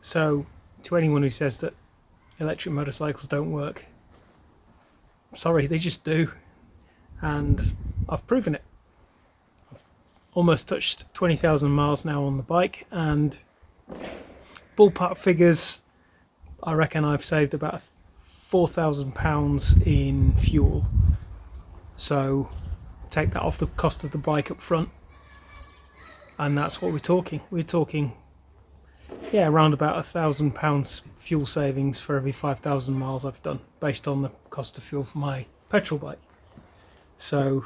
So to anyone who says that electric motorcycles don't work, sorry, they just do. And I've proven it. I've almost touched 20,000 miles now on the bike, and ballpark figures, I reckon I've saved about £4,000 in fuel. So take that off the cost of the bike up front, and that's what we're talking. We're talking, yeah, around about £1,000 fuel savings for every 5,000 miles I've done, based on the cost of fuel for my petrol bike. So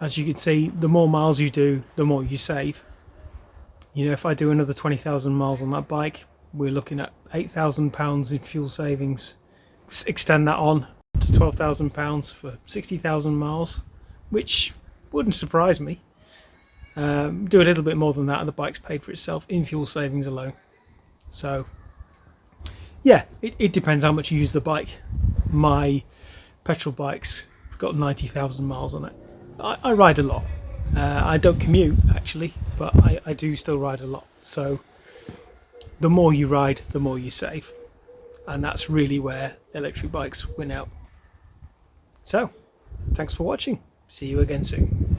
as you can see, the more miles you do, the more you save. You know, if I do another 20,000 miles on that bike, we're looking at £8,000 in fuel savings. Extend that on to £12,000 for 60,000 miles, which wouldn't surprise me. Do a little bit more than that and the bike's paid for itself in fuel savings alone. So yeah, it depends how much you use the bike. My petrol bike's got 90,000 miles on it. I ride a lot. I don't commute actually, but I do still ride a lot. So the more you ride, the more you save, and that's really where electric bikes win out. So thanks for watching. See you again soon.